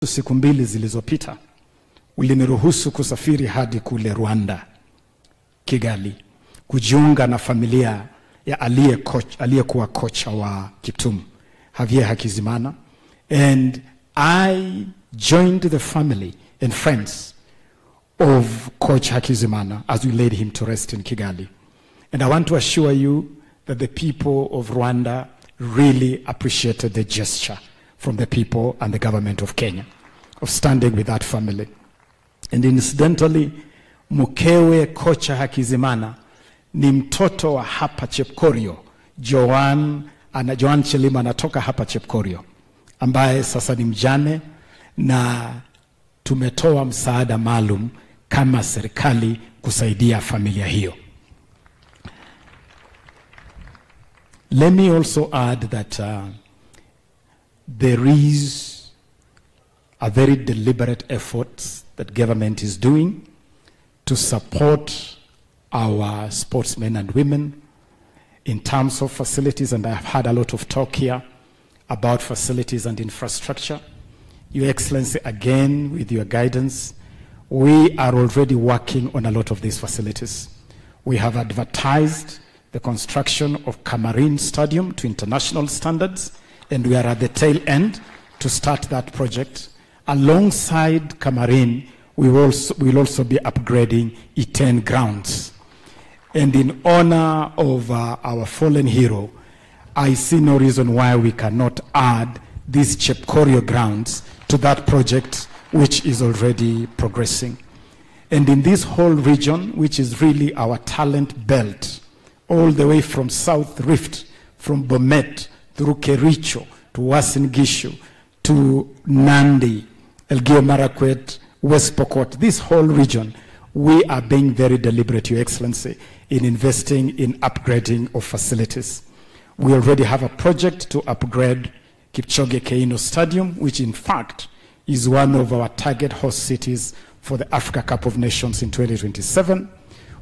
siku mbili zilizopita uliniruhusu kusafiri hadi kule Rwanda, Kigali, kujiunga na familia ya aliyekuwa kocha wa Kiptum, Javier Hakizimana, and I joined the family and friends of Coach Hakizimana as we laid him to rest in Kigali. And I want to assure you that the people of Rwanda really appreciated the gesture from the people and the government of Kenya of standing with that family. And incidentally, mkewe kocha Hakizimana ni mtoto wa hapa Chepkorio, Joan Chelima anatoka hapa Chepkorio, ambaye sasa ni mjane, na tumetoa msaada maalum kama serikali kusaidia familia hiyo. Let me also add that there is a very deliberate effort that government is doing to support our sportsmen and women in terms of facilities, and I've had a lot of talk here about facilities and infrastructure. Your Excellency, again, with your guidance, we are already working on a lot of these facilities. We have advertised the construction of Camarine Stadium to international standards, and we are at the tail end to start that project. Alongside Camarine, we will also be upgrading E10 grounds. And in honor of our fallen hero, I see no reason why we cannot add these Chepkorio grounds to that project, which is already progressing. And in this whole region, which is really our talent belt, all the way from South Rift, from Bomet, through Kericho, to Uasin Gishu, to Nandi, Elgeyo Marakwet, West Pokot, this whole region, we are being very deliberate, Your Excellency, in investing in upgrading of facilities. We already have a project to upgrade Kipchoge Keino Stadium, which in fact is one of our target host cities for the Africa Cup of Nations in 2027.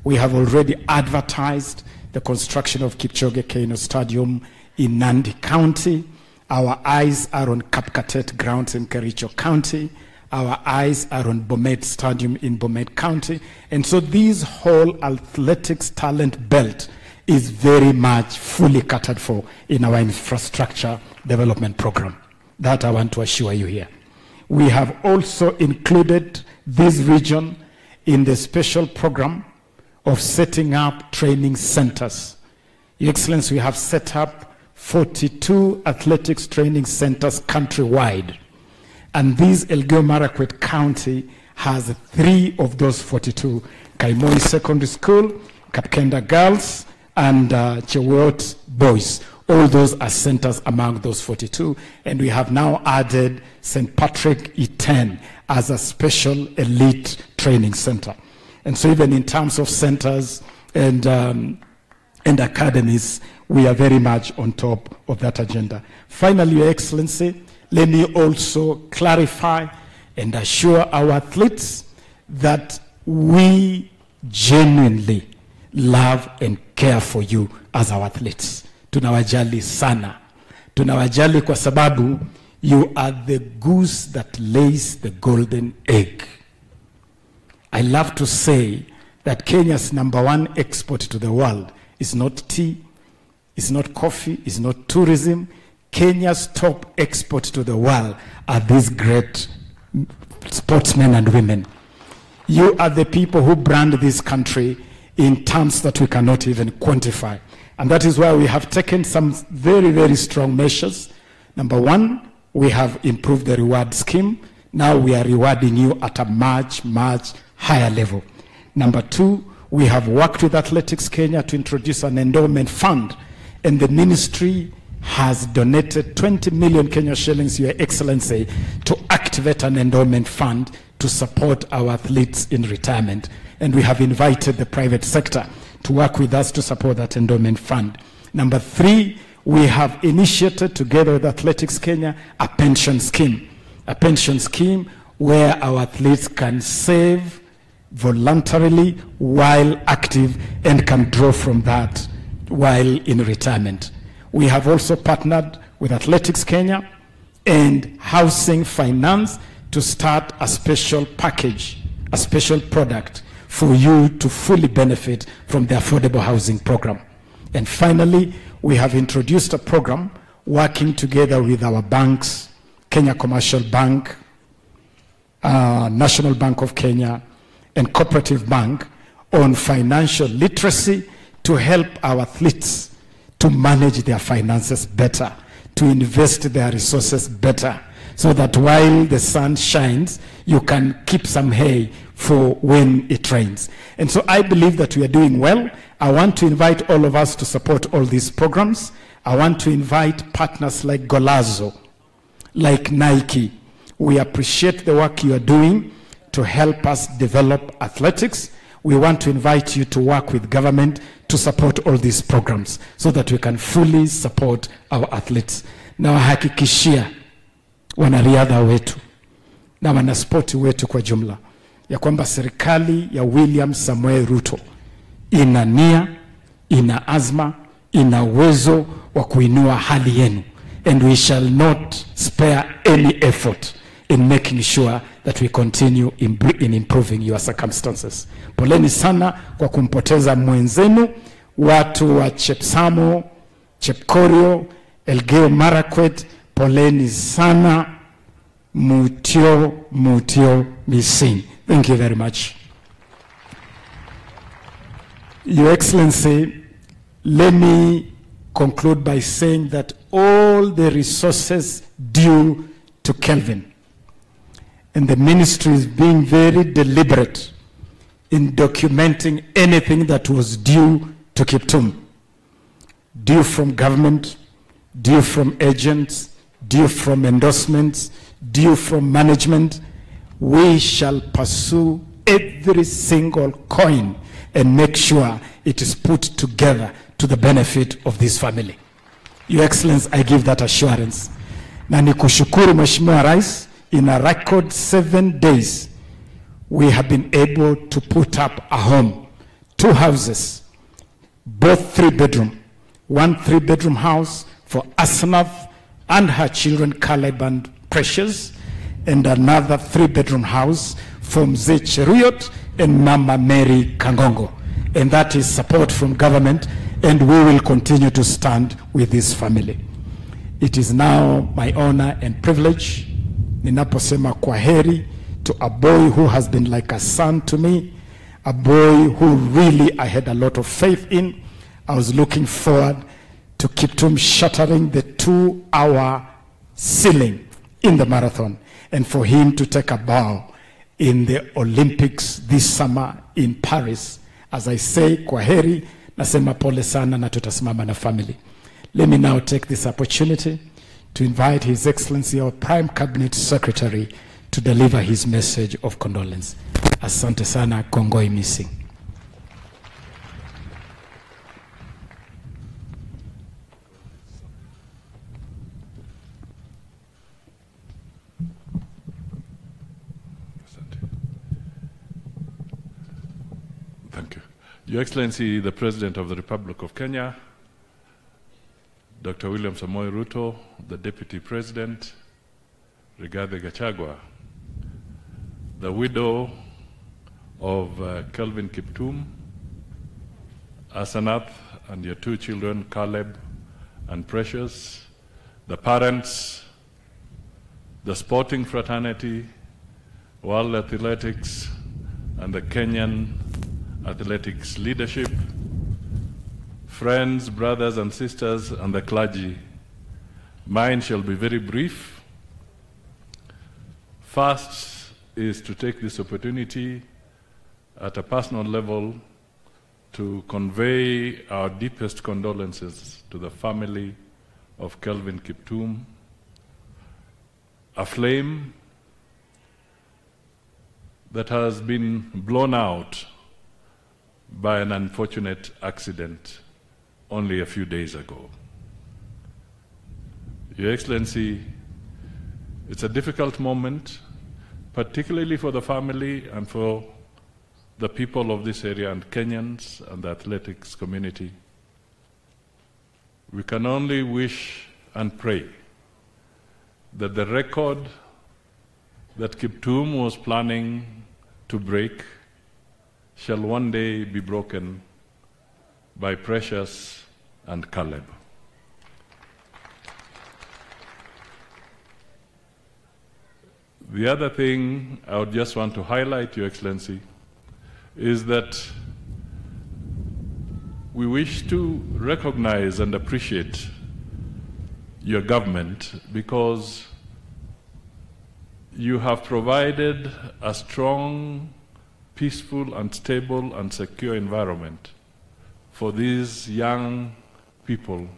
We have already advertised the construction of Kipchoge Keino Stadium in Nandi County. Our eyes are on Kapkatet grounds in Kericho County. Our eyes are on Bomet Stadium in Bomet County. And so this whole athletics talent belt is very much fully catered for in our infrastructure development program. That I want to assure you here. We have also included this region in the special program of setting up training centers. Your Excellency, we have set up 42 athletics training centers countrywide. And this Elgeyo Marakwet County has 3 of those 42. Kaimoi Secondary School, Kapkenda Girls, and Chewot Boys. All those are centers among those 42. And we have now added St. Patrick E10 as a special elite training center. And so even in terms of centers and academies, we are very much on top of that agenda. Finally, Your Excellency, let me also clarify and assure our athletes that we genuinely love and care for you as our athletes. Tunawajali sana. Tunawajali kwa sababu you are the goose that lays the golden egg. I love to say that Kenya's #1 export to the world is not tea, it's not coffee, it's not tourism. Kenya's top export to the world are these great sportsmen and women. You are the people who brand this country in terms that we cannot even quantify. And that is why we have taken some very, very strong measures. #1, we have improved the reward scheme. Now we are rewarding you at a much, much higher level. #2, we have worked with Athletics Kenya to introduce an endowment fund, and the ministry has donated 20 million Kenya shillings, Your Excellency, to activate an endowment fund to support our athletes in retirement. And we have invited the private sector to work with us to support that endowment fund. #3, we have initiated together with Athletics Kenya a pension scheme where our athletes can save voluntarily while active and can draw from that while in retirement. We have also partnered with Athletics Kenya and Housing Finance to start a special package, a special product for you to fully benefit from the affordable housing program. And finally, we have introduced a program working together with our banks, Kenya Commercial Bank, National Bank of Kenya, and Cooperative Bank on financial literacy to help our athletes to manage their finances better, to invest their resources better, so that while the sun shines, you can keep some hay for when it rains. And so I believe that we are doing well. I want to invite all of us to support all these programs. I want to invite partners like Golazo, like Nike. We appreciate the work you are doing to help us develop athletics. We want to invite you to work with government to support all these programs so that we can fully support our athletes. Na wahakikishia wanariadha wetu na wanaspoti wetu kwa jumla ya kwamba serikali ya William Samoei Ruto ina nia, ina azma, ina uwezo wa kuinua hali yenu, and we shall not spare any effort in making sure that we continue in improving your circumstances. Poleni sana kwa kumpoteza mwenzenu, watu wa Chepsamo, Chepkorio, Elgeyo Marakwet. Poleni sana, mutio missing. Thank you very much. Your Excellency, let me conclude by saying that all the resources due to Kelvin, and the ministry is being very deliberate in documenting anything that was due to Kiptum, due from government, due from agents, due from endorsements, due from management. We shall pursue every single coin and make sure it is put together to the benefit of this family. Your Excellency, I give that assurance. Na nikushukuru Mheshimiwa Rais, in a record 7 days, we have been able to put up a home, 2 houses, both 3-bedroom, 1 3-bedroom house for Asnath and her children, Caleb and Precious, and another 3-bedroom house for Mzee Cheruyot and Mama Mary Kangongo. And that is support from government, and we will continue to stand with this family. It is now my honor and privilege, ninaposema kwaheri, to a boy who has been like a son to me, a boy who really I had a lot of faith in. I was looking forward to Kiptum shattering the 2-hour ceiling in the marathon, and for him to take a bow in the Olympics this summer in Paris. As I say, kwaheri, nasema pole sana na tutasimama na family. Let me now take this opportunity to invite His Excellency, our Prime Cabinet Secretary, to deliver his message of condolence. Asante sana, kongoi missing. Thank you. Your Excellency, the President of the Republic of Kenya, Dr. William Samoei Ruto, the Deputy President, Rigathi Gachagua, the widow of Kelvin Kiptum, Asanath, and your 2 children, Caleb and Precious, the parents, the sporting fraternity, World Athletics, and the Kenyan athletics leadership, friends, brothers and sisters, and the clergy. Mine shall be very brief. First is to take this opportunity at a personal level to convey our deepest condolences to the family of Kelvin Kiptum, a flame that has been blown out by an unfortunate accident only a few days ago. Your Excellency, it's a difficult moment, particularly for the family and for the people of this area and Kenyans and the athletics community. We can only wish and pray that the record that Kiptum was planning to break shall one day be broken by Precious and Caleb. The other thing I would just want to highlight, Your Excellency, is that we wish to recognize and appreciate your government because you have provided a strong, peaceful and stable and secure environment for these young people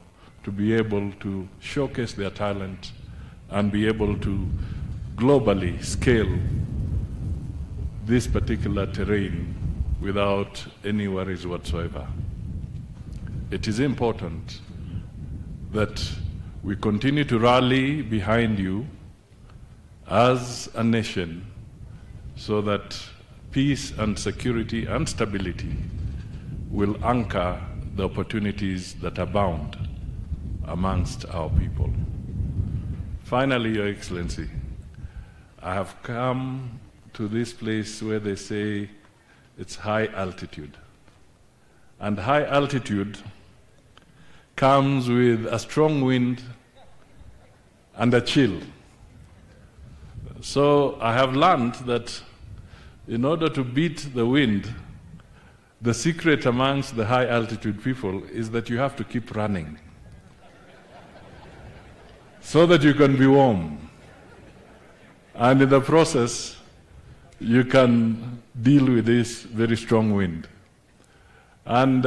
to be able to showcase their talent and be able to globally scale this particular terrain without any worries whatsoever. It is important that we continue to rally behind you as a nation so that peace and security and stability will anchor the opportunities that abound amongst our people. Finally, Your Excellency, I have come to this place where they say it's high altitude. And high altitude comes with a strong wind and a chill. So I have learned that in order to beat the wind, the secret amongst the high altitude people is that you have to keep running so that you can be warm. And in the process, you can deal with this very strong wind. And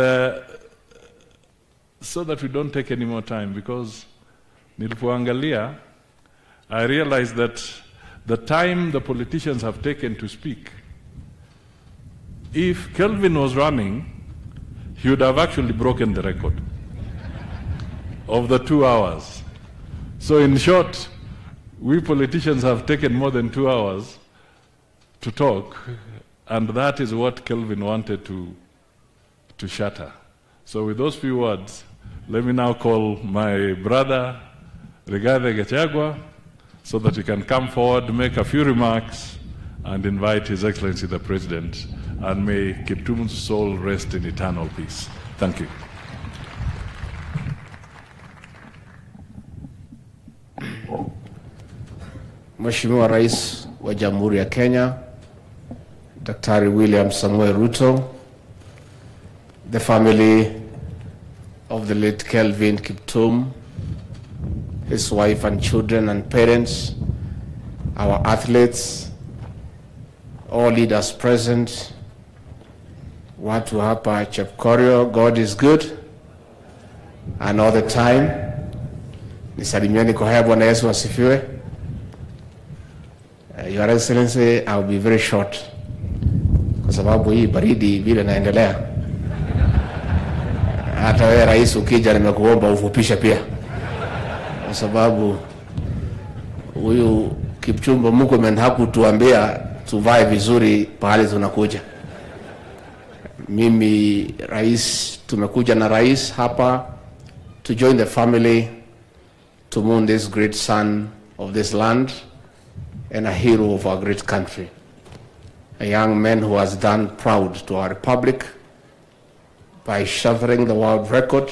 so that we don't take any more time, because nilipoangalia, I realized that the time the politicians have taken to speak, if Kelvin was running, he would have actually broken the record of the 2 hours. So in short, we politicians have taken more than 2 hours to talk, and that is what Kelvin wanted to shatter. So with those few words, let me now call my brother, Rigathi Gachagua, so that he can come forward, make a few remarks, and invite His Excellency the President, and may Kiptum's soul rest in eternal peace. Thank you. Mheshimiwa Rais wa Jamhuri ya Kenya, Daktari William Samuel Ruto, the family of the late Kelvin Kiptum, his wife and children and parents, our athletes, all leaders present, watu hapa Chepkorio, God is good, and all the time. Nisalimieni kwa haya. Bwana Yesu asifiwe. Your Excellency, I'll be very short, kwa sababu hii baridi vile naendelea. Hata wewe rais ukija nimekuomba ufupishe pia, kwa sababu huyu Kipchumba Murkomen hakutuambia tuvae vizuri pahali tunakuja. Mimi rais, tumekuja na rais hapa to join the family to mourn this great son of this land and a hero of our great country, a young man who has done proud to our republic by shattering the world record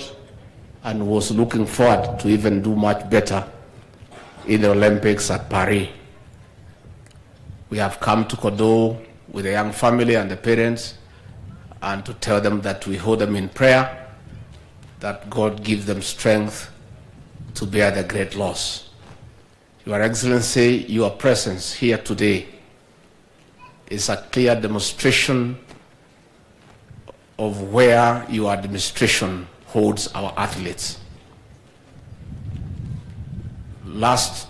and was looking forward to even do much better in the Olympics at Paris. We have come to condole with the young family and the parents and to tell them that we hold them in prayer, that God gives them strength to bear the great loss. Your Excellency, your presence here today is a clear demonstration of where your administration holds our athletes. Last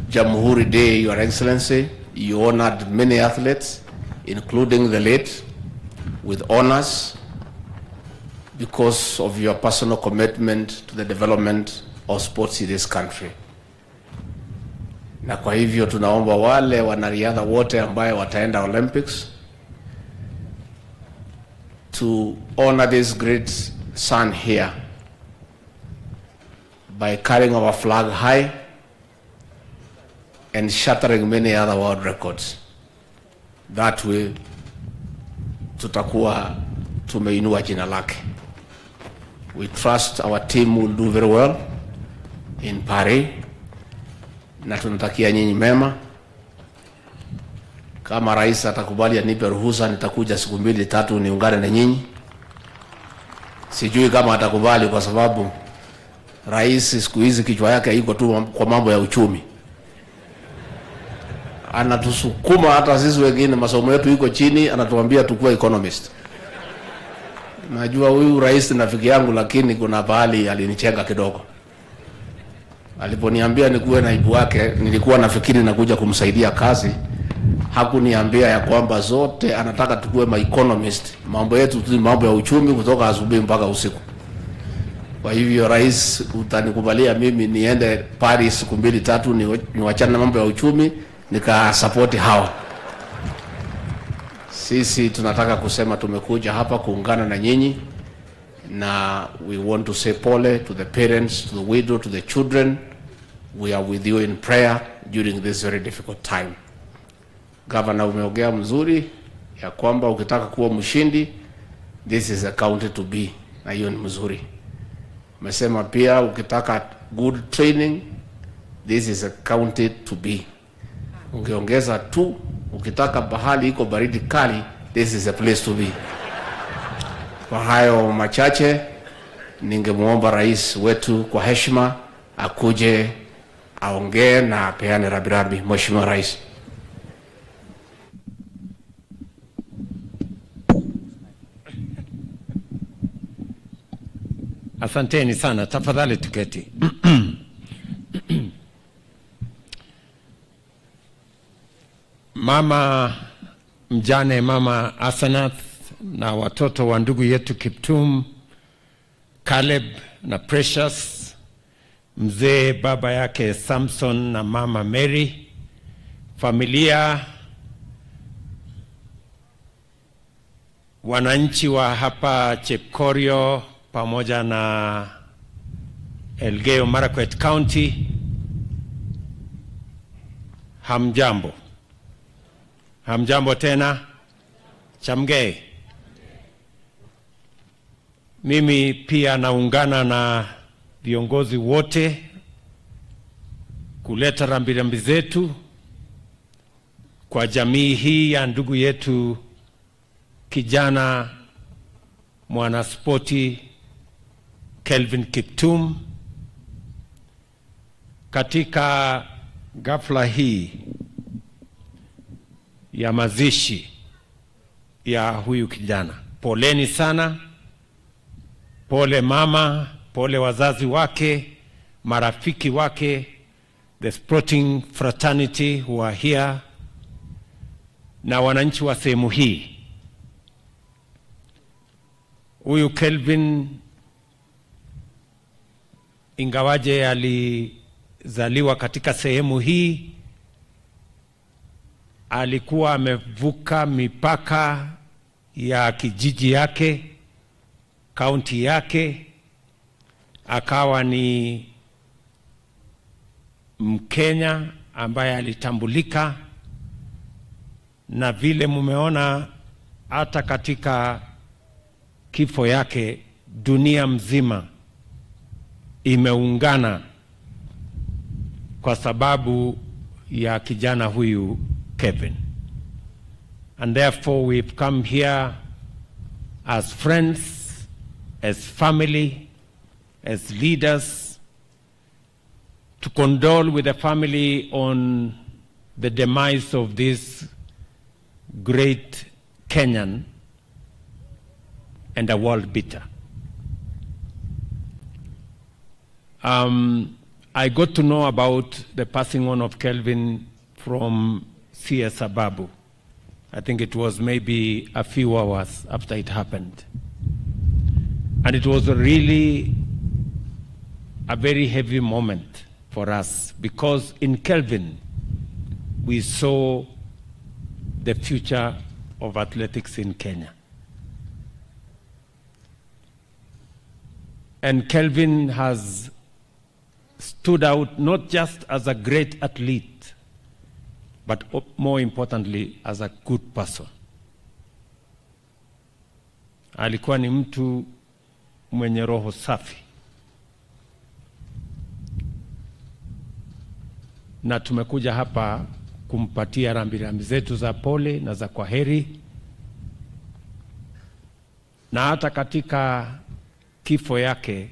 Jamhuri Day, Your Excellency, you honored many athletes, including the late, with honors because of your personal commitment to the development of sports in this country. Na kwa hivyo tunaomba wale wanariadha wote ambaye wataenda Olympics to honor this great son here by carrying our flag high and shattering many other world records. That way, tutakuwa tumeinua jina lake. We trust our team will do very well in Paris, na tunatakia nyinyi mema. Kama rais atakubali anipe ruhusa, nitakuja siku 2-3 niungane na nyinyi. Sijui kama atakubali, kwa sababu rais siku hizi kichwa yake iko tu kwa mambo ya uchumi. Anatusukuma hata sisi wengine masomo yetu iko chini, anatuambia tukue economist. Najua huyu rais ni rafiki yangu, lakini kuna bahali alinicheka kidogo. Aliponiambia nikuwe naibu wake, nilikuwa nafikiri nakuja kumsaidia kazi. Hakuniambia ya kwamba zote anataka tukue ma economist. Mambo yetu tu mambo ya uchumi kutoka asubuhi mpaka usiku. Kwa hivyo rais, utanikubalia mimi niende Paris siku 2-3 niwachane na mambo ya uchumi, nika support hawa. Sisi tunataka kusema tumekuja hapa kuungana na nyinyi, na we want to say pole to the parents, to the widow, to the children. We are with you in prayer during this very difficult time. Governor, umeongea mzuri ya kwamba ukitaka kuwa mshindi, this is a county to be, na hiyo ni mzuri. Umesema pia ukitaka good training, this is a county to be. Ukiongeza tu, ukitaka bahali iko baridi kali, this is a place to be. Kwa hayo machache, ningemuomba rais wetu kwa heshima akuje aongee na apeane rabirabi. Mheshimiwa Rais. Asanteni sana, tafadhali tuketi. Mama mjane, Mama Asanath, na watoto wa ndugu yetu Kiptum, Caleb na Precious, mzee baba yake Samson na Mama Mary, familia, wananchi wa hapa Chepkorio pamoja na Elgeyo Marakwet County, hamjambo. Hamjambo tena. Chamgei. Mimi pia naungana na viongozi wote kuleta rambirambi zetu kwa jamii hii ya ndugu yetu kijana mwanaspoti Kelvin Kiptum. Katika ghafla hii ya mazishi ya huyu kijana, poleni sana. Pole mama, pole wazazi wake, marafiki wake, the sporting fraternity who are here, na wananchi wa sehemu hii. Huyu Kelvin, ingawaje alizaliwa katika sehemu hii, alikuwa amevuka mipaka ya kijiji yake, kaunti yake, akawa ni Mkenya ambaye alitambulika, na vile mumeona hata katika kifo yake dunia mzima imeungana kwa sababu ya kijana huyu Kevin. And therefore we've come here as friends, as family, as leaders, to condole with the family on the demise of this great Kenyan and a world beater. I got to know about the passing on of Kelvin from CS Ababu. I think it was maybe a few hours after it happened. And it was really a very heavy moment for us, because in Kelvin we saw the future of athletics in Kenya. And Kelvin has stood out not just as a great athlete, but more importantly, as a good person. Alikuwa ni mtu mwenye roho safi. Na tumekuja hapa kumpatia rambirambi zetu za pole na za kwaheri. Na hata katika kifo yake,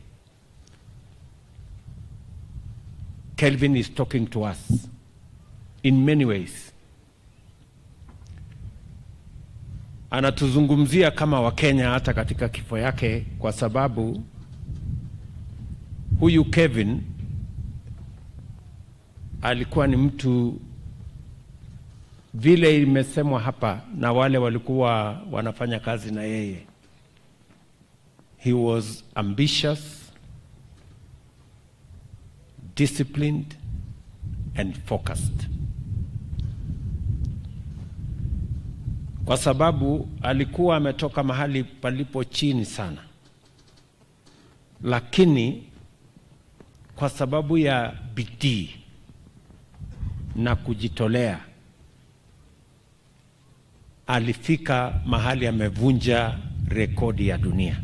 Kelvin is talking to us in many ways. Anatuzungumzia kama Wakenya hata katika kifo yake, kwa sababu huyu Kelvin alikuwa ni mtu, vile imesemwa hapa na wale walikuwa wanafanya kazi na yeye, he was ambitious, disciplined and focused. Kwa sababu alikuwa ametoka mahali palipo chini sana, lakini kwa sababu ya bidii na kujitolea alifika mahali amevunja rekodi ya dunia.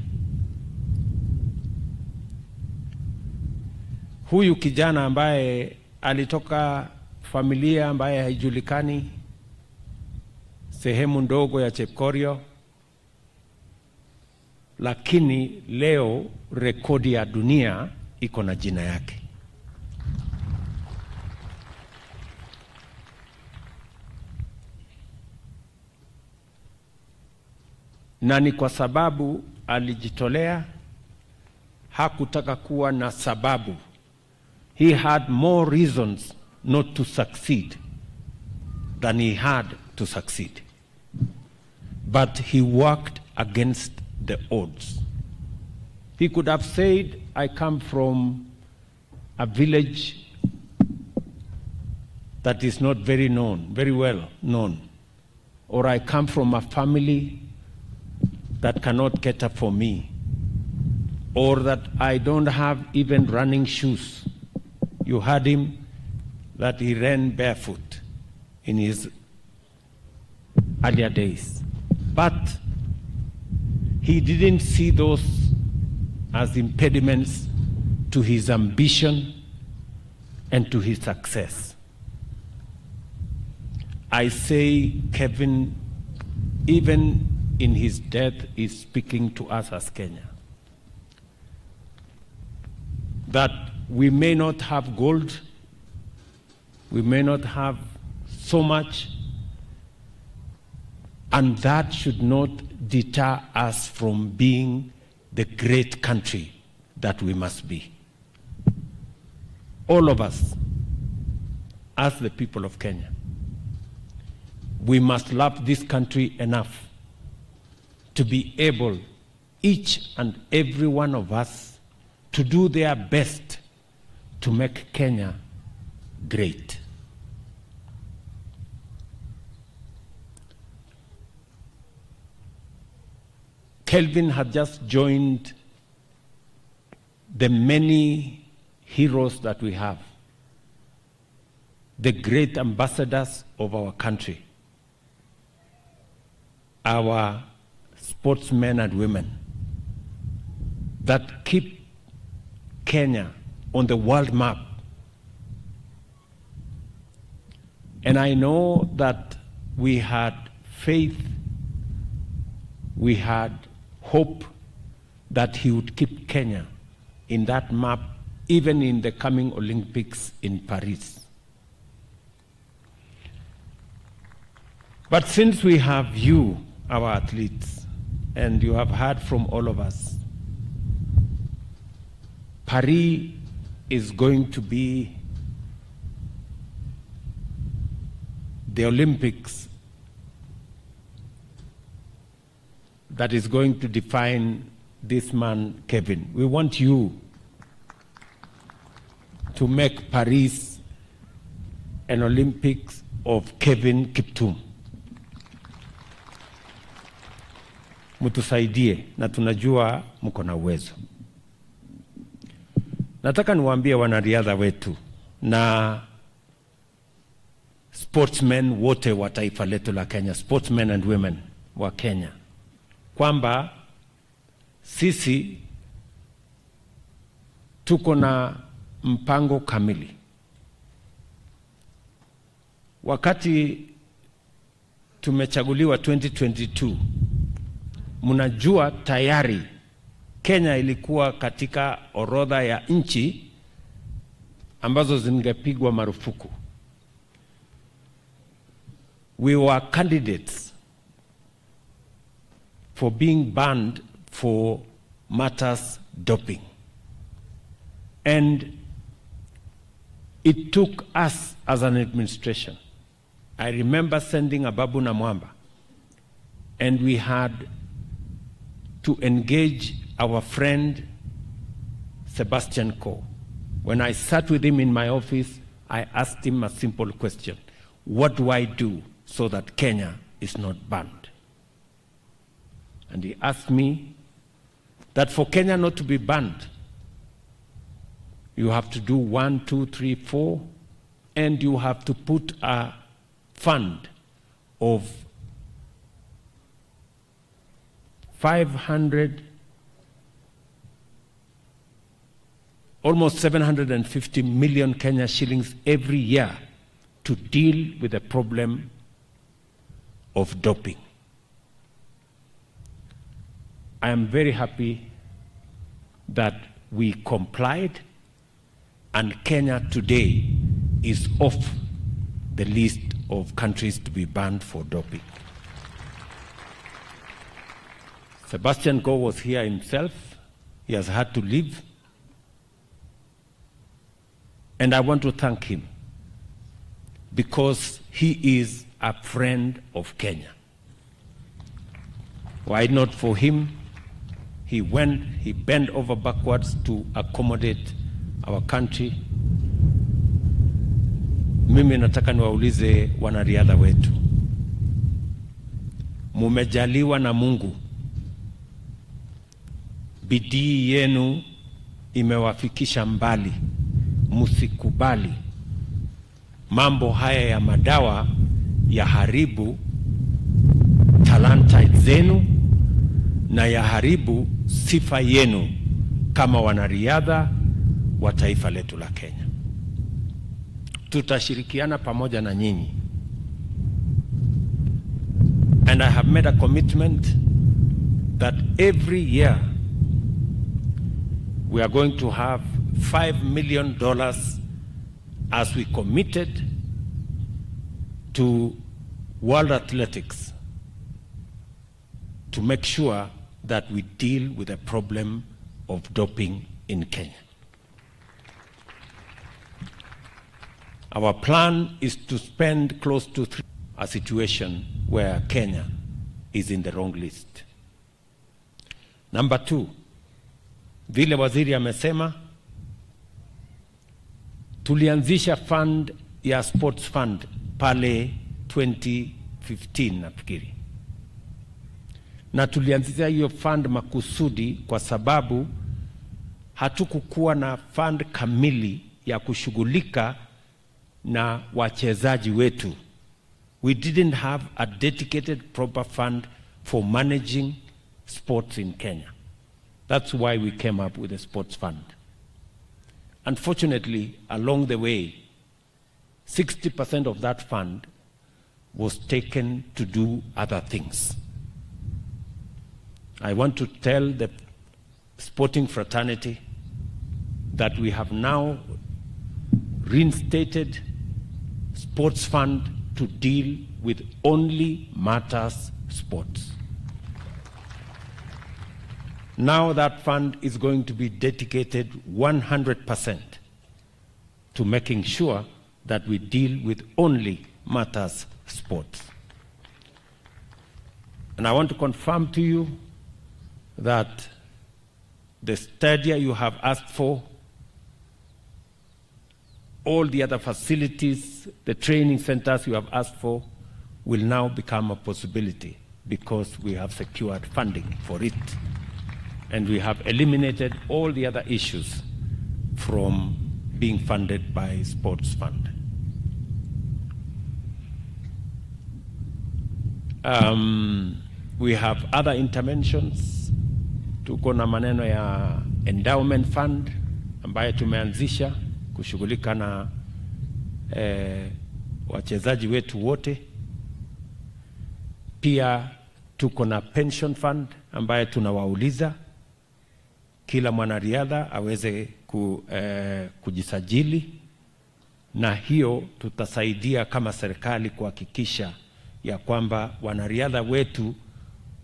Huyu kijana ambaye alitoka familia ambaye haijulikani, sehemu ndogo ya Chepkorio, lakini leo rekodi ya dunia iko na jina yake. Na ni kwa sababu alijitolea, hakutaka kuwa na sababu. He had more reasons not to succeed than he had to succeed. But he worked against the odds. He could have said, I come from a village that is not very well known. Or I come from a family that cannot cater for me. Or that I don't have even running shoes. You heard him that he ran barefoot in his earlier days. But he didn't see those as impediments to his ambition and to his success. I say Kevin, even in his death, is speaking to us as Kenya. That we may not have gold, we may not have so much, and that should not deter us from being the great country that we must be. All of us, as the people of Kenya, we must love this country enough to be able, each and every one of us, to do their best to make Kenya great. Kelvin had just joined the many heroes that we have, the great ambassadors of our country, our sportsmen and women that keep Kenya on the world map. And I know that we had faith, we had hope that he would keep Kenya in that map, even in the coming Olympics in Paris. But since we have you, our athletes, and you have heard from all of us, Paris is going to be the Olympics that is going to define this man, Kevin. We want you to make Paris an Olympics of Kevin Kiptum. Mutusaidie na tunajua mko na uwezo. Nataka niwaambie wanariadha wetu, na sportsmen wote wa taifa letu la Kenya, sportsmen and women wa Kenya, kwamba sisi tuko na mpango kamili. Wakati tumechaguliwa 2022, mnajua tayari Kenya ilikuwa katika orodha ya nchi ambazo zingepigwa marufuku. We were candidates for being banned for matters doping. And it took us as an administration. I remember sending Ababu na Mwamba, and we had to engage our friend Sebastian Coe. When I sat with him in my office, I asked him a simple question: what do I do so that Kenya is not banned? And he asked me that for Kenya not to be banned, you have to do 1, 2, 3, 4, and you have to put a fund of 500, almost 750 million Kenya shillings every year to deal with the problem of doping. I am very happy that we complied, and Kenya today is off the list of countries to be banned for doping. Sebastian Coe was here himself. He has had to leave. And I want to thank him because he is a friend of Kenya. Why not for him? He bent over backwards to accommodate our country. Mimi nataka niwaulize wanariadha wetu, mumejaliwa na Mungu, bidii yenu imewafikisha mbali. Musikubali mambo haya ya madawa ya haribu talanta zenu na ya haribu sifa yenu kama wanariadha wa taifa letu la Kenya. Tutashirikiana pamoja na nyinyi. And I have made a commitment that every year we are going to have $5 million as we committed to World Athletics to make sure that we deal with the problem of doping in Kenya. Our plan is to spend close to a situation where Kenya is in the wrong list. Number 2, vile waziri amesema, tulianzisha fund ya sports fund pale 2015 nafikiri. Na tulianzisha hiyo fund makusudi kwa sababu hatukukuwa na fund kamili ya kushughulika na wachezaji wetu. We didn't have a dedicated proper fund for managing sports in Kenya. That's why we came up with a sports fund. Unfortunately, along the way, 60% of that fund was taken to do other things. I want to tell the sporting fraternity that we have now reinstated sports fund to deal with only matters sports. Now that fund is going to be dedicated 100% to making sure that we deal with only matters sports. And I want to confirm to you that the stadia you have asked for, all the other facilities, the training centers you have asked for, will now become a possibility because we have secured funding for it. And we have eliminated all the other issues from being funded by sports fund. We have other interventions. Tuko na maneno ya endowment fund ambayo tumeanzisha kushughulika na wachezaji wetu wote. Pia tuko na pension fund ambayo tunawauliza kila mwanariadha aweze kujisajili, na hiyo tutasaidia kama serikali kuhakikisha ya kwamba wanariadha wetu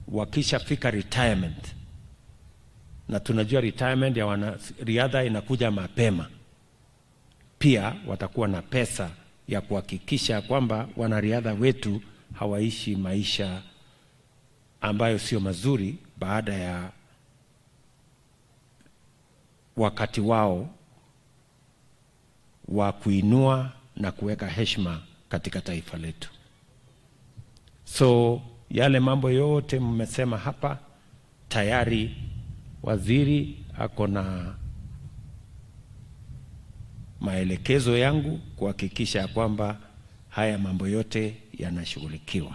wakishafika retirement, na tunajua retirement ya wanariadha inakuja mapema, pia watakuwa na pesa ya kuhakikisha kwamba wanariadha wetu hawaishi maisha ambayo sio mazuri baada ya wakati wao wa kuinua na kuweka heshima katika taifa letu. So yale mambo yote mmesema hapa, tayari waziri ako na maelekezo yangu kuhakikisha kwamba haya mambo yote yanashughulikiwa.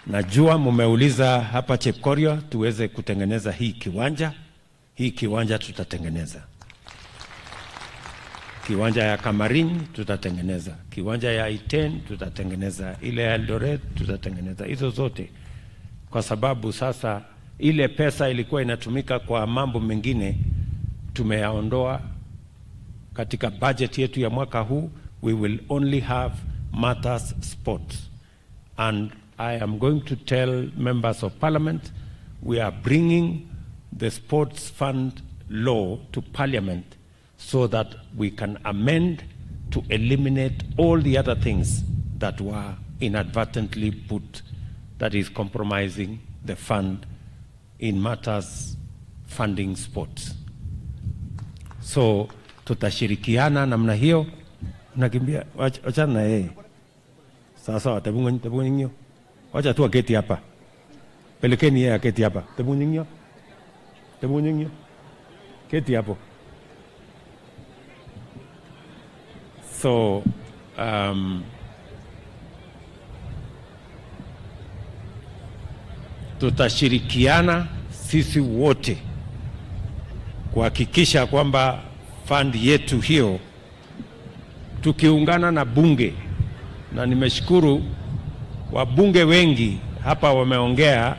Najua mumeuliza hapa Chepkorio tuweze kutengeneza hii kiwanja. Hii kiwanja tutatengeneza. Kiwanja ya Kamarin tutatengeneza. Kiwanja ya Iten tutatengeneza. Ile ya Eldoret tutatengeneza. Hizo zote. Kwa sababu sasa ile pesa ilikuwa inatumika kwa mambo mengine tumeyaondoa katika budget yetu ya mwaka huu. We will only have matters sports. And I am going to tell members of parliament we are bringing the sports fund law to parliament so that we can amend to eliminate all the other things that were inadvertently put, that is compromising the fund in matters funding sports. So tutashirikiana namna hiyo. Nakimbia wachana na yeye. Sasa tabungo wacha tu aketi hapa. Pelekeni yeye aketi hapa. Tabungo keti hapo. So tutashirikiana sisi wote kuhakikisha kwamba fund yetu hiyo tukiungana na bunge, na nimeshukuru wabunge wengi hapa wameongea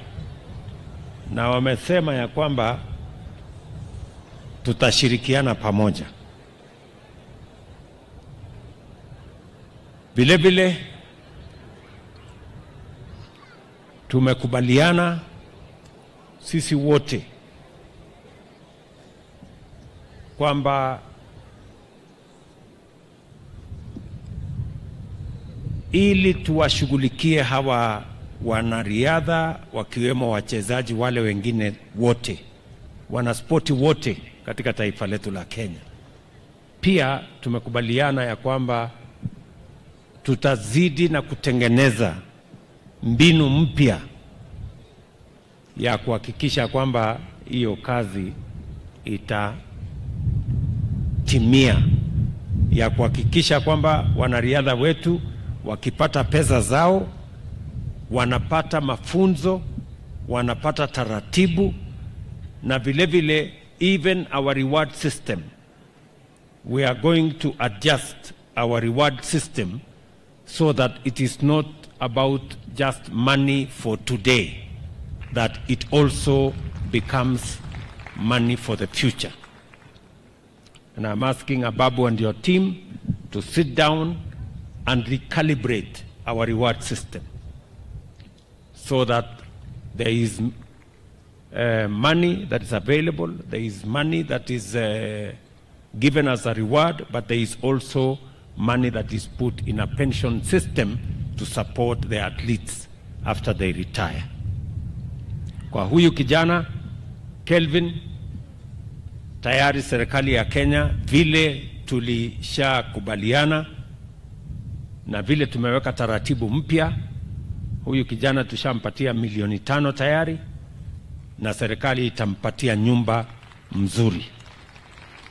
na wamesema ya kwamba tutashirikiana pamoja. Vile vile tumekubaliana sisi wote kwamba ili tuwashughulikie hawa wanariadha wakiwemo wachezaji wale wengine wote, wanaspoti wote katika taifa letu la Kenya. Pia tumekubaliana ya kwamba tutazidi na kutengeneza mbinu mpya ya kuhakikisha kwamba hiyo kazi itatimia, ya kuhakikisha kwamba wanariadha wetu wakipata pesa zao wanapata mafunzo, wanapata taratibu, na vile vile even our reward system, we are going to adjust our reward system so that it is not about just money for today, that it also becomes money for the future. And I'm asking Ababu and your team to sit down and recalibrate our reward system so that there is money that is available, there is money that is given as a reward, but there is also money that is put in a pension system to support the athletes after they retire. Kwa huyu kijana Kelvin, tayari serikali ya Kenya vile tulishakubaliana na vile tumeweka taratibu mpya, huyu kijana tushampatia milioni 5 tayari, na serikali itampatia nyumba mzuri.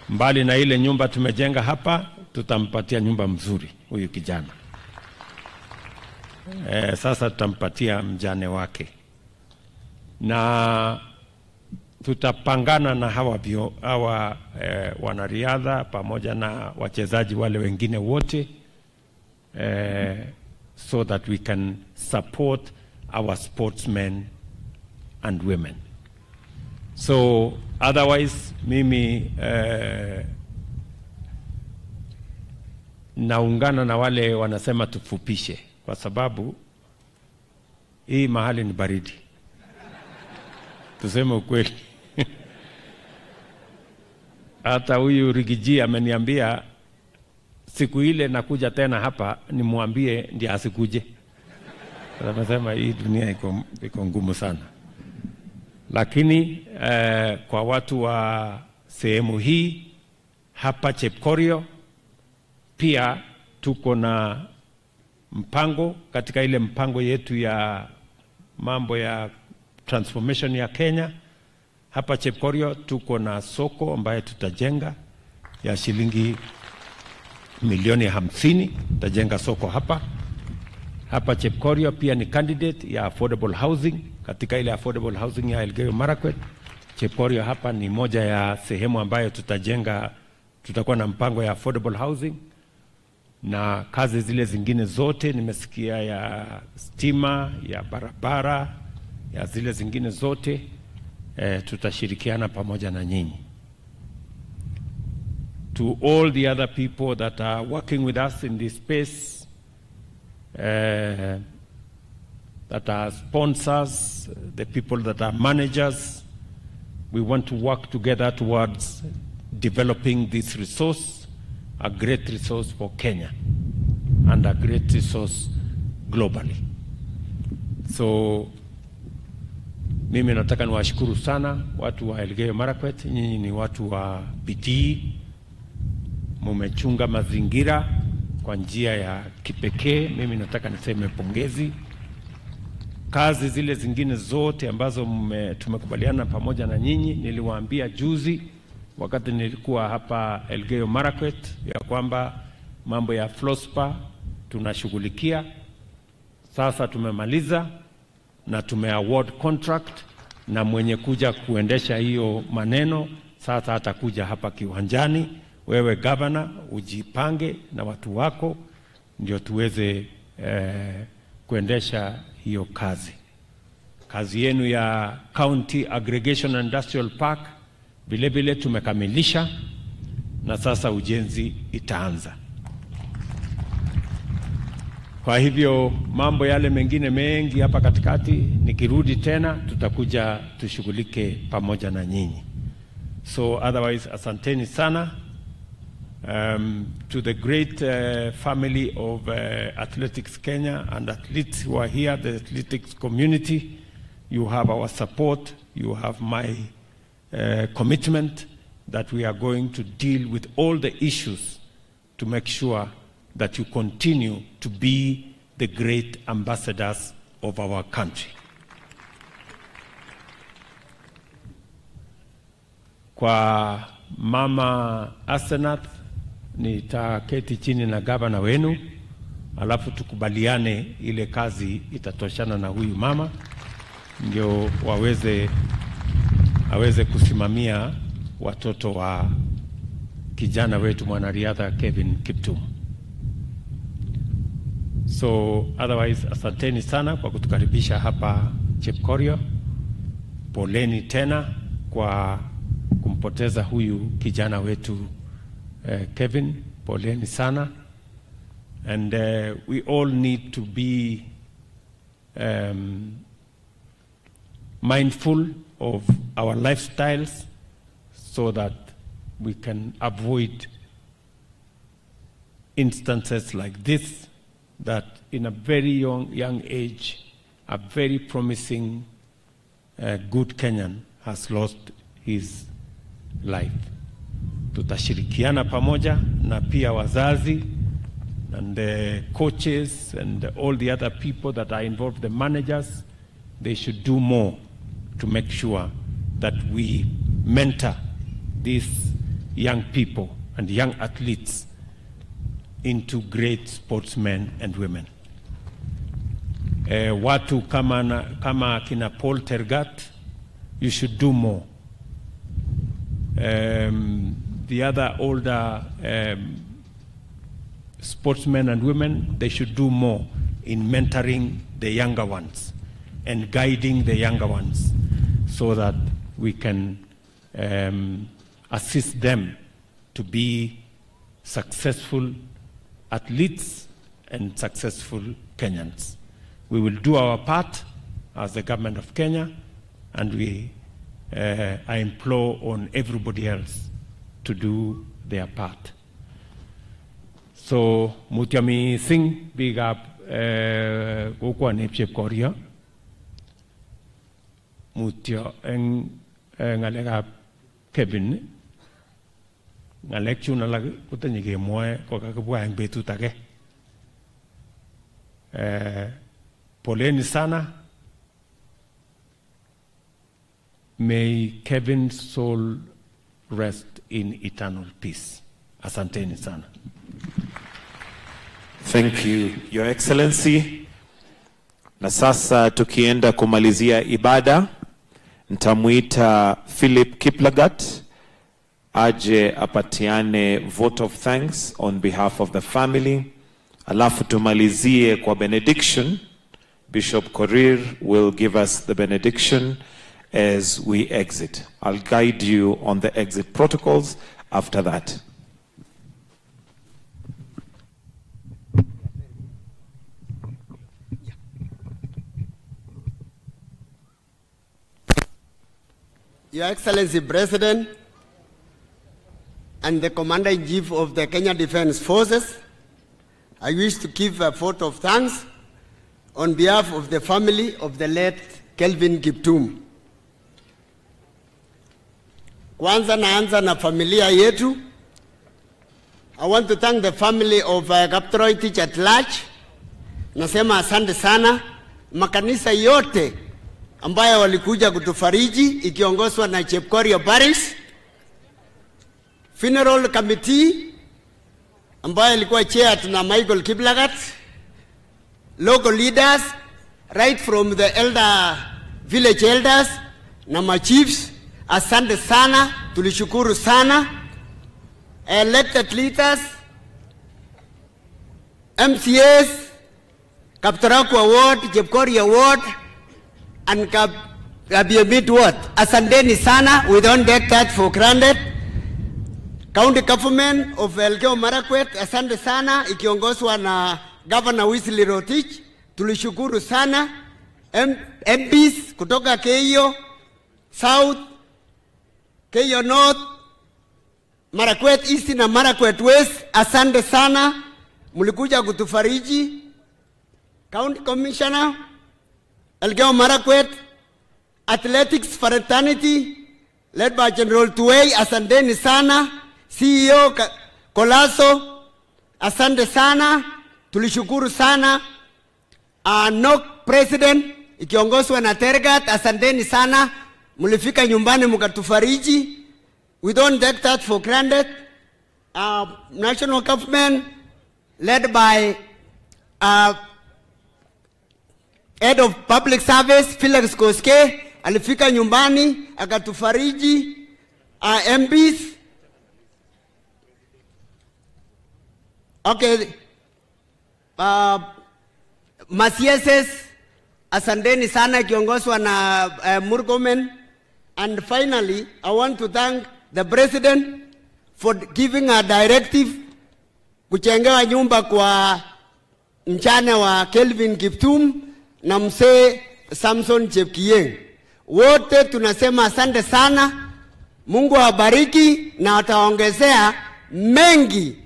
Mbali na ile nyumba tumejenga hapa, tutampatia nyumba mzuri huyu kijana. Sasa tutampatia mjane wake, na tutapangana na hawa wanariadha pamoja na wachezaji wale wengine wote, so that we can support our sportsmen and women. So otherwise mimi naungana na wale wanasema tufupishe, kwa sababu hii mahali ni baridi. Tuseme ukweli. Hata huyu Rigiji ameniambia siku ile nakuja tena hapa nimwambie ndiye asikuje. Anasema hii dunia iko ngumu sana. Lakini kwa watu wa sehemu hii hapa Chepkorio pia tuko na mpango katika ile mpango yetu ya mambo ya transformation ya Kenya. Hapa Chepkorio tuko na soko ambaye tutajenga ya shilingi milioni 50. Tutajenga soko hapa Chepkorio. Pia ni candidate ya affordable housing. Katika ile affordable housing ya Elgeyo Marakwet, Chepkorio hapa ni moja ya sehemu ambayo tutajenga, tutakuwa na mpango ya affordable housing. Na kazi zile zingine zote nimesikia, ya stima, ya barabara, ya zile zingine zote tutashirikiana pamoja na nyinyi. To all the other people that are working with us in this space, that are sponsors, the people that are managers, we want to work together towards developing this resource, a great resource for Kenya and a great resource globally. So mimi nataka niwashukuru sana watu wa Elgeyo Marakwet. Nyinyi ni watu wa bidii, mumechunga mazingira kwa njia ya kipekee. Mimi nataka niseme pongezi. Kazi zile zingine zote ambazo tumekubaliana pamoja na nyinyi, niliwaambia juzi wakati nilikuwa hapa Elgeyo Marakwet ya kwamba mambo ya Flospa tunashughulikia. Sasa tumemaliza na tumeaward contract, na mwenye kuja kuendesha hiyo maneno sasa atakuja hapa kiwanjani. Wewe governor ujipange na watu wako ndio tuweze kuendesha hiyo kazi. Kazi yenu ya County Aggregation Industrial Park vile tumekamilisha, na sasa ujenzi itaanza. Kwa hivyo mambo yale mengine mengi hapa katikati nikirudi tena tutakuja tushughulike pamoja na nyinyi. So otherwise asanteni sana. To the great family of Athletics Kenya and athletes who are here, the athletics community, you have our support, you have my commitment that we are going to deal with all the issues to make sure that you continue to be the great ambassadors of our country. Kwa Mama Asenath, nitaketi chini na gavana wenu, alafu tukubaliane ile kazi itatoshana na huyu mama, ndio aweze kusimamia watoto wa kijana wetu mwanariadha Kelvin Kiptum. So otherwise asanteni sana kwa kutukaribisha hapa Chepkorio. Poleni tena kwa kumpoteza huyu kijana wetu Kelvin. Poleni sana. And we all need to be mindful of our lifestyles so that we can avoid instances like this, that in a very young age, a very promising good Kenyan has lost his life. Tutashirikiana pamoja na pia wazazi and the coaches and all the other people that are involved, the managers. They should do more to make sure that we mentor these young people and young athletes into great sportsmen and women. watu kama kina Paul Tergat, you should do more. The other older sportsmen and women, they should do more in mentoring the younger ones and guiding the younger ones so that we can assist them to be successful athletes and successful Kenyans. We will do our part as the government of Kenya, and I implore on everybody else to do their part. So, Mutiami Singh, big up Gokwa Nepchep Korea. Mutio ngalega Kelvin. Ngalek chuna lag kutanyige moe kokakabwa ang betu take. Poleni sana. May Kevin's soul rest in eternal peace. Asanteni sana. Thank you, Your Excellency. Na sasa tukienda kumalizia ibada, nitamuita Philip Kiplagat aje apatiane vote of thanks on behalf of the family. Alafu tumalizie kwa benediction. Bishop Korir will give us the benediction as we exit. I'll guide you on the exit protocols after that. Your Excellency President and the Commander-in-Chief of the Kenya Defense Forces, I wish to give a vote of thanks on behalf of the family of the late Kelvin Kiptum. Kwanza naanza na familia yetu. I want to thank the family of Kipchoge at large. Nasema asante sana makanisa yote ambayo walikuja kutufariji ikiongozwa na Chepkorio Paris, funeral committee ambayo ilikuwa chair na Michael Kiplagat, local leaders right from the village elders na ma chiefs. Asante sana, tulishukuru sana. Elected leaders, MCAs, Kaptaraku Award, Chepkorio Award, and Kabiemit Award. Asanteni sana, we don't take that for granted. County government of Elgeyo Marakwet, asante sana, ikiongozwa na Governor Wesley Rotich, tulishukuru sana. MPs kutoka Keio South, Keio North, Marakwet East na Marakwet West, asante sana, mulikuja kutufariji. County Commissioner, Elgeyo Marakwet, Athletics Fraternity, led by General Tuwei, asanteni sana. CEO Kolaso, asante sana, tulishukuru sana. NOC President, ikiongozwa na Tergat, asanteni sana, mulifika nyumbani mukatufariji. We don't take that for granted. National government, led by Head of Public Service, Felix Koske, alifika nyumbani, akatufariji. MPs, okay, Masieses, asanteni sana, kiongozwa na Murkomen. And finally, I want to thank the President for giving a directive kuchengewa nyumba kwa mchane wa Kelvin Kiptum na mzee Samson Chepkieng. Wote tunasema asante sana, Mungu awabariki na ataongezea mengi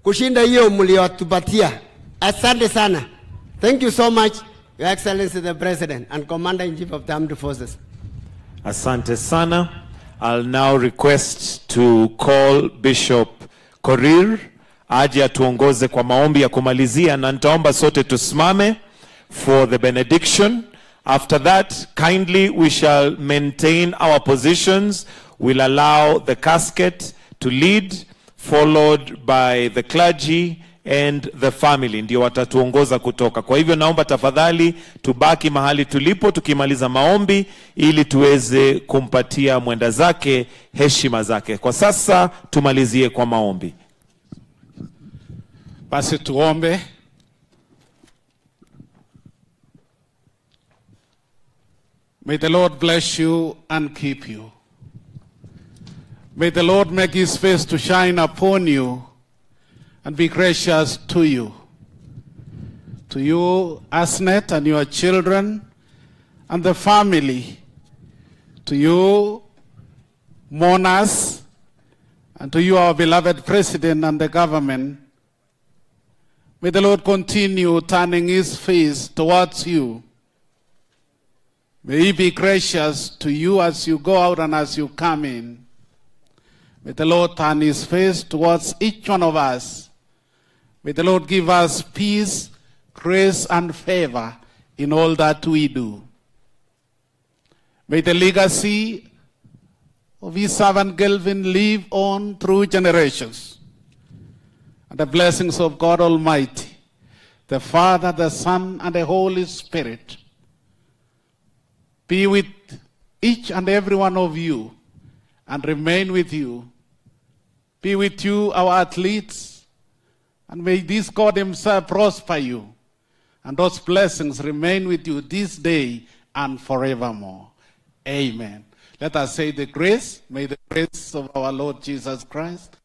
kushinda hiyo mliotupatia. Asante sana. Thank you so much, Your Excellency the President and Commander-in-Chief of the Armed Forces. Asante sana. I'll now request to call Bishop Korir aje atuongoze kwa maombi ya kumalizia, na nitaomba sote tusimame for the benediction. After that, kindly we shall maintain our positions. We'll allow the casket to lead, followed by the clergy and the family ndio watatuongoza kutoka. Kwa hivyo naomba tafadhali tubaki mahali tulipo tukimaliza maombi ili tuweze kumpatia mwenda zake heshima zake. Kwa sasa tumalizie kwa maombi. Basi tuombe. May the Lord bless you and keep you. May the Lord make his face to shine upon you and be gracious to you. To you, Asnet, and your children, and the family. To you, mourners, and to you, our beloved President and the government. May the Lord continue turning his face towards you. May he be gracious to you as you go out and as you come in. May the Lord turn his face towards each one of us. May the Lord give us peace, grace, and favor in all that we do. May the legacy of his servant Kelvin live on through generations. And the blessings of God Almighty, the Father, the Son, and the Holy Spirit be with each and every one of you and remain with you. Be with you, our athletes, and may this God himself prosper you. And those blessings remain with you this day and forevermore. Amen. Let us say the grace. May the grace of our Lord Jesus Christ,